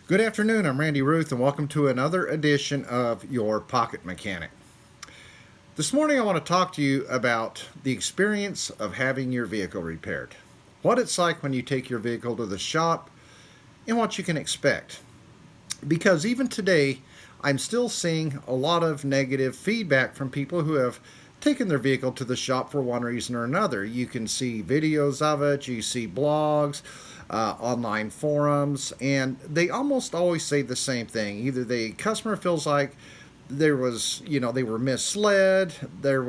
Good afternoon, I'm Randy Ruth, and welcome to another edition of Your Pocket Mechanic. This morning I want to talk to you about the experience of having your vehicle repaired. What it's like when you take your vehicle to the shop and what you can expect. Because even today, I'm still seeing a lot of negative feedback from people who have taken their vehicle to the shop for one reason or another. You can see videos of it, you see blogs, online forums, and they almost always say the same thing. Either the customer feels like they were misled, their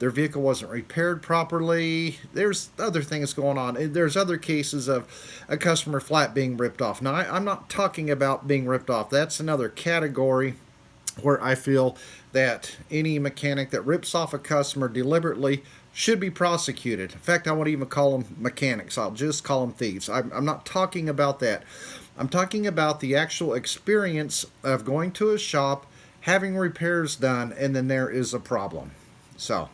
vehicle wasn't repaired properly. There's other things going on. There's other cases of a customer flat being ripped off. Now, I'm not talking about being ripped off. That's another category where I feel that any mechanic that rips off a customer deliberately should be prosecuted. In fact, I won't even call them mechanics. I'll just call them thieves. I'm not talking about that. I'm talking about the actual experience of going to a shop, having repairs done, and then there is a problem. So,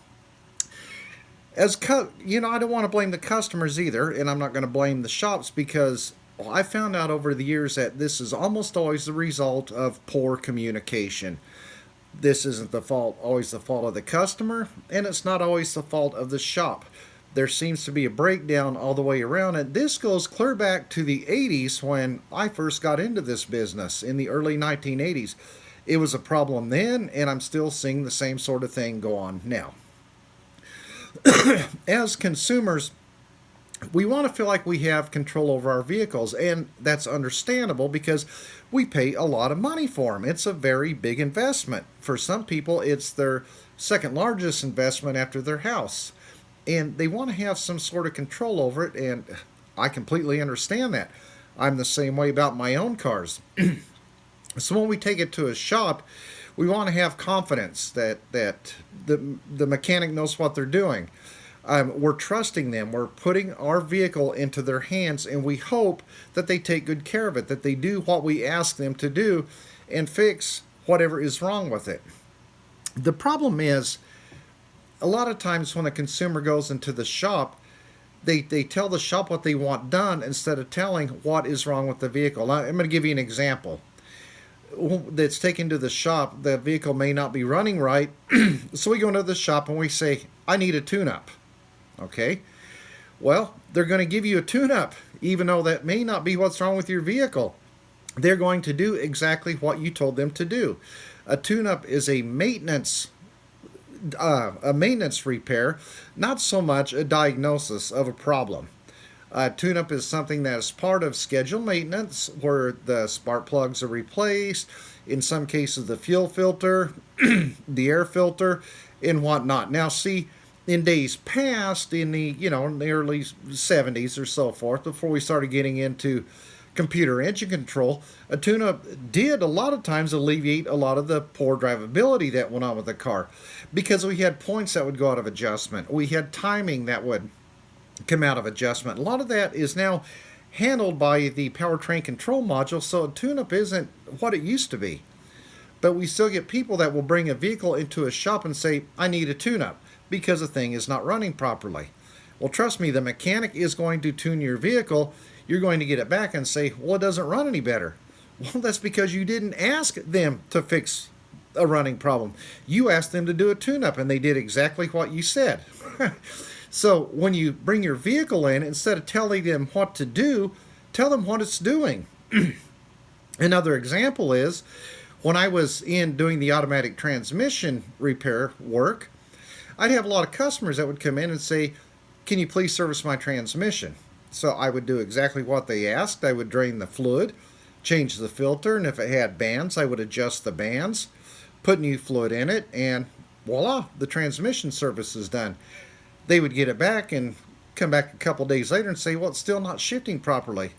I don't want to blame the customers either, and I'm not going to blame the shops because I found out over the years that this is almost always the result of poor communication. This isn't always the fault of the customer, and it's not always the fault of the shop. There seems to be a breakdown all the way around, and this goes clear back to the 80s when I first got into this business in the early 1980s. It was a problem then, and I'm still seeing the same sort of thing go on now. As consumers, we want to feel like we have control over our vehicles, and that's understandable because we pay a lot of money for them. It's a very big investment. For some people, it's their second largest investment after their house, and they want to have some sort of control over it, and I completely understand that. I'm the same way about my own cars. So when we take it to a shop, we want to have confidence that the mechanic knows what they're doing. We're trusting them. We're putting our vehicle into their hands, and we hope that they take good care of it, that they do what we ask them to do and fix whatever is wrong with it. The problem is, a lot of times when a consumer goes into the shop, they tell the shop what they want done instead of telling what is wrong with the vehicle. Now, I'm going to give you an example. That's taken to the shop, the vehicle may not be running right, so we go into the shop and we say, I need a tune-up. Okay, well, they're going to give you a tune-up, even though that may not be what's wrong with your vehicle. They're going to do exactly what you told them to do. A tune-up is a maintenance repair, not so much a diagnosis of a problem. Tune-up is something that is part of scheduled maintenance where the spark plugs are replaced, in some cases the fuel filter, the air filter, and whatnot. Now see, in days past, in the early 70s or so forth, before we started getting into computer engine control, a tune-up did a lot of times alleviate a lot of the poor drivability that went on with the car, because we had points that would go out of adjustment. We had timing that would come out of adjustment. A lot of that is now handled by the powertrain control module, so a tune-up isn't what it used to be. But we still get people that will bring a vehicle into a shop and say, I need a tune-up, because the thing is not running properly. Well, trust me, the mechanic is going to tune your vehicle. You're going to get it back and say, well, it doesn't run any better. Well, that's because you didn't ask them to fix a running problem. You asked them to do a tune-up, and they did exactly what you said. So when you bring your vehicle in, instead of telling them what to do, tell them what it's doing. Another example is when I was in doing the automatic transmission repair work, I'd have a lot of customers that would come in and say, can you please service my transmission? So I would do exactly what they asked. I would drain the fluid, change the filter, and if it had bands, I would adjust the bands, put new fluid in it, and voila, the transmission service is done. They would get it back and come back a couple days later and say, well, it's still not shifting properly.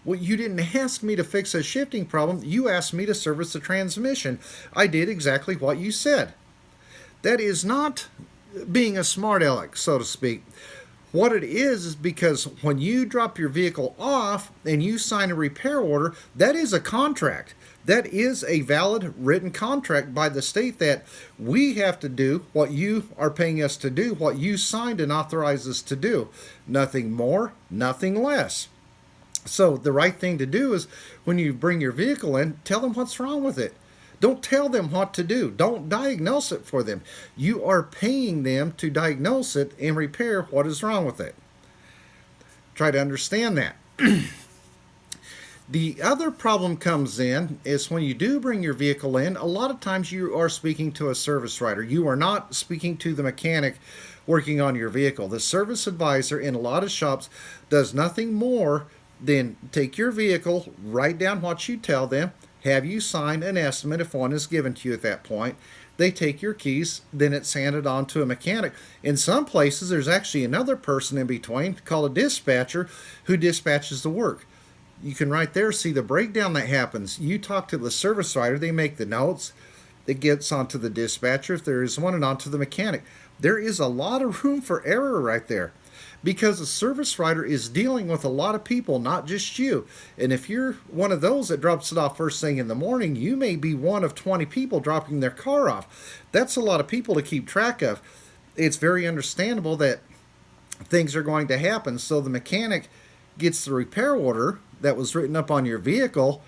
Well, you didn't ask me to fix a shifting problem. You asked me to service the transmission. I did exactly what you said. That is not being a smart aleck, so to speak. What it is because when you drop your vehicle off and you sign a repair order, that is a contract. That is a valid written contract by the state that we have to do what you are paying us to do, what you signed and authorized us to do. Nothing more, nothing less. So the right thing to do is when you bring your vehicle in, tell them what's wrong with it. Don't tell them what to do. Don't diagnose it for them. You are paying them to diagnose it and repair what is wrong with it. Try to understand that. The other problem comes in is when you do bring your vehicle in, a lot of times you are speaking to a service writer. You are not speaking to the mechanic working on your vehicle. The service advisor in a lot of shops does nothing more than take your vehicle, write down what you tell them, have you sign an estimate if one is given to you at that point. They take your keys, then it's handed on to a mechanic. In some places, there's actually another person in between called a dispatcher who dispatches the work. You can right there see the breakdown that happens. You talk to the service writer, they make the notes, it gets onto the dispatcher if there is one, and onto the mechanic. There is a lot of room for error right there because the service writer is dealing with a lot of people, not just you. And if you're one of those that drops it off first thing in the morning, you may be one of 20 people dropping their car off. That's a lot of people to keep track of. It's very understandable that things are going to happen. So the mechanic gets the repair order that was written up on your vehicle.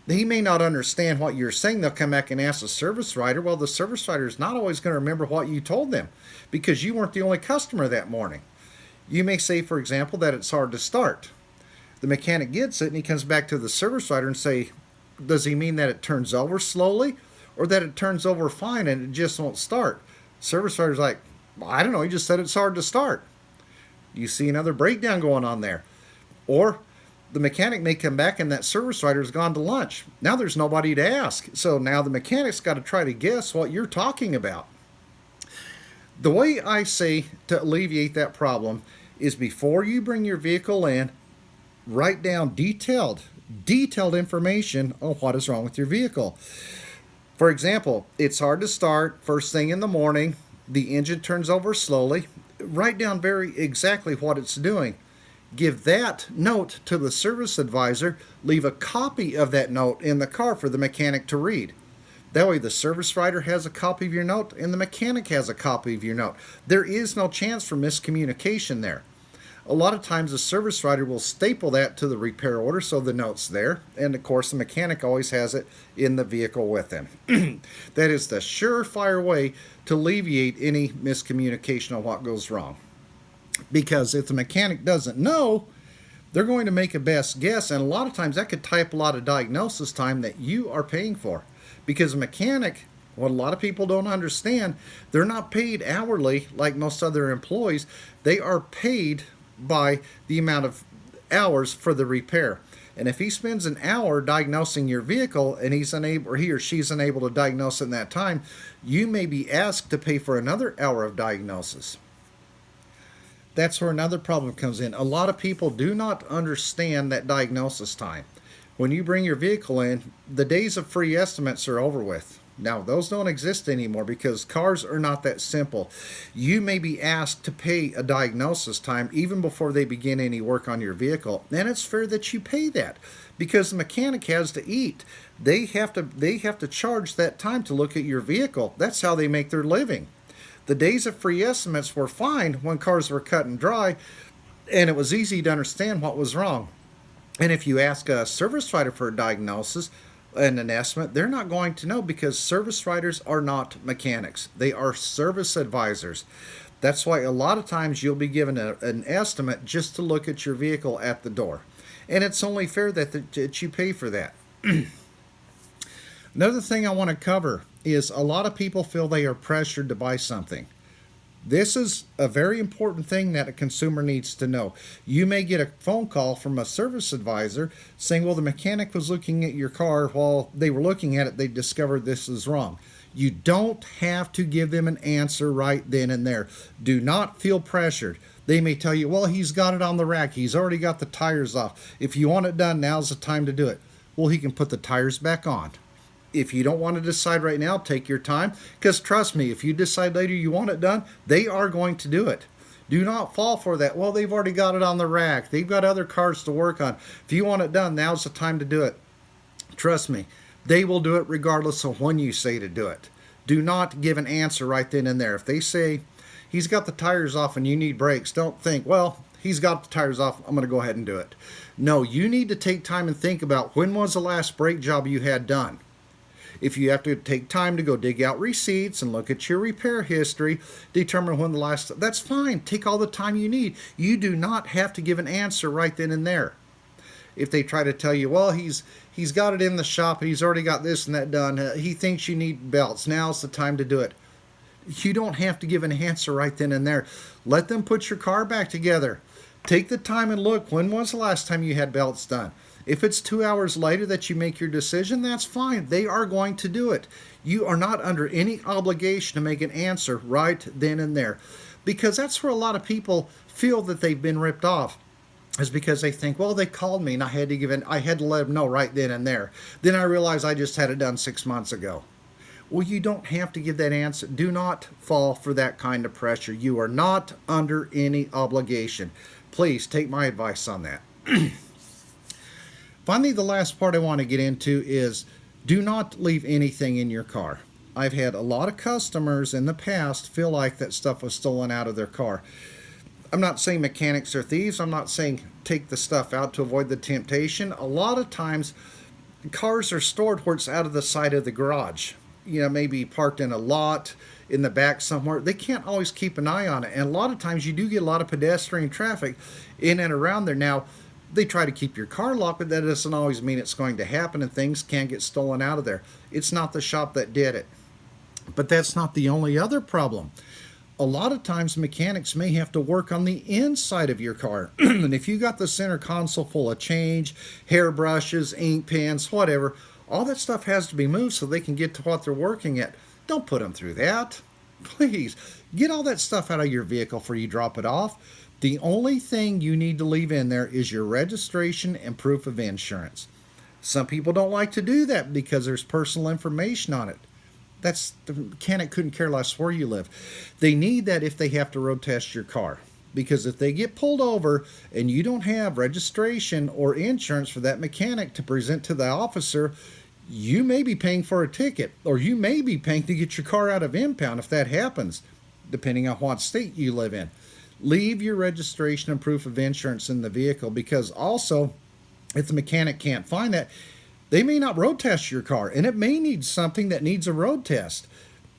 He may not understand what you're saying. They'll come back and ask the service writer. Well, the service writer is not always going to remember what you told them because you weren't the only customer that morning. You may say, for example, that it's hard to start. The mechanic gets it and he comes back to the service writer and say, does he mean that it turns over slowly or that it turns over fine and it just won't start? Service writer's like, well, I don't know. He just said it's hard to start. You see another breakdown going on there. Or the mechanic may come back and that service writer's gone to lunch. Now there's nobody to ask. So now the mechanic's got to try to guess what you're talking about. The way I say to alleviate that problem is before you bring your vehicle in, write down detailed information on what is wrong with your vehicle. For example, it's hard to start first thing in the morning. The engine turns over slowly. Write down very exactly what it's doing. Give that note to the service advisor. Leave a copy of that note in the car for the mechanic to read. That way the service writer has a copy of your note and the mechanic has a copy of your note. There is no chance for miscommunication there. A lot of times the service writer will staple that to the repair order so the note's there. And of course the mechanic always has it in the vehicle with them. That is the surefire way to alleviate any miscommunication on what goes wrong. Because if the mechanic doesn't know, they're going to make a best guess, and a lot of times that could tie up a lot of diagnosis time that you are paying for. Because a mechanic, what a lot of people don't understand, they're not paid hourly like most other employees. They are paid by the amount of hours for the repair. And if he spends an hour diagnosing your vehicle and he's unable, or he or she's unable to diagnose it in that time, you may be asked to pay for another hour of diagnosis. That's where another problem comes in. A lot of people do not understand that diagnosis time. When you bring your vehicle in, the days of free estimates are over with. Now, those don't exist anymore because cars are not that simple. You may be asked to pay a diagnosis time even before they begin any work on your vehicle. And it's fair that you pay that because the mechanic has to eat. They have to charge that time to look at your vehicle. That's how they make their living. The days of free estimates were fine when cars were cut and dry, and it was easy to understand what was wrong. And if you ask a service writer for a diagnosis and an estimate, they're not going to know because service writers are not mechanics. They are service advisors. That's why a lot of times you'll be given an estimate just to look at your vehicle at the door. And it's only fair that you pay for that. Another thing I want to cover is a lot of people feel they are pressured to buy something. This is a very important thing that a consumer needs to know. You may get a phone call from a service advisor saying, well, the mechanic was looking at your car. While they were looking at it, they discovered this is wrong. You don't have to give them an answer right then and there. Do not feel pressured. They may tell you, well, he's got it on the rack. He's already got the tires off. If you want it done, now's the time to do it. Well, he can put the tires back on. If you don't want to decide right now, take your time. Because trust me, if you decide later you want it done, they are going to do it. Do not fall for that. Well, they've already got it on the rack. They've got other cars to work on. If you want it done, now's the time to do it. Trust me, they will do it regardless of when you say to do it. Do not give an answer right then and there. If they say, he's got the tires off and you need brakes, don't think, well, he's got the tires off, I'm going to go ahead and do it. No, you need to take time and think about when was the last brake job you had done. If you have to take time to go dig out receipts and look at your repair history, determine when the last, that's fine. Take all the time you need. You do not have to give an answer right then and there. If they try to tell you, well, he's got it in the shop, he's already got this and that done, he thinks you need belts, now's the time to do it. You don't have to give an answer right then and there. Let them put your car back together. Take the time and look, when was the last time you had belts done? If it's 2 hours later that you make your decision, that's fine. They are going to do it. You are not under any obligation to make an answer right then and there, because that's where a lot of people feel that they've been ripped off, is because they think, well, they called me and I had to let them know right then and there. Then I realized I just had it done 6 months ago. Well, you don't have to give that answer. Do not fall for that kind of pressure. You are not under any obligation. Please take my advice on that. Finally, the last part I want to get into is do not leave anything in your car. I've had a lot of customers in the past feel like that stuff was stolen out of their car. I'm not saying mechanics are thieves. I'm not saying take the stuff out to avoid the temptation. A lot of times, cars are stored where it's out of the side of the garage. You know, maybe parked in a lot in the back somewhere. They can't always keep an eye on it. And a lot of times you do get a lot of pedestrian traffic in and around there. Now, they try to keep your car locked, but that doesn't always mean it's going to happen, and things can get stolen out of there. It's not the shop that did it. But that's not the only other problem. A lot of times mechanics may have to work on the inside of your car. And if you got the center console full of change, hairbrushes, ink pens, whatever, all that stuff has to be moved so they can get to what they're working at. Don't put them through that. Please, get all that stuff out of your vehicle before you drop it off. The only thing you need to leave in there is your registration and proof of insurance. Some people don't like to do that because there's personal information on it. The mechanic couldn't care less where you live. They need that if they have to road test your car. Because if they get pulled over and you don't have registration or insurance for that mechanic to present to the officer, you may be paying for a ticket, or you may be paying to get your car out of impound if that happens, depending on what state you live in. Leave your registration and proof of insurance in the vehicle, because also, if the mechanic can't find that, they may not road test your car, and it may need something that needs a road test.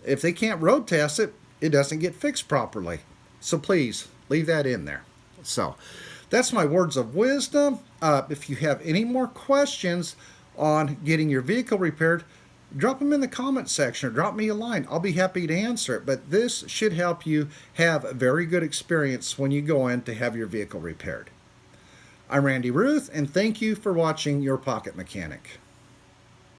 If they can't road test it, it doesn't get fixed properly. So please, leave that in there. So, that's my words of wisdom. If you have any more questions on getting your vehicle repaired, drop them in the comment section or drop me a line. I'll be happy to answer it. But this should help you have a very good experience when you go in to have your vehicle repaired. I'm Randy Ruth, and thank you for watching Your Pocket Mechanic.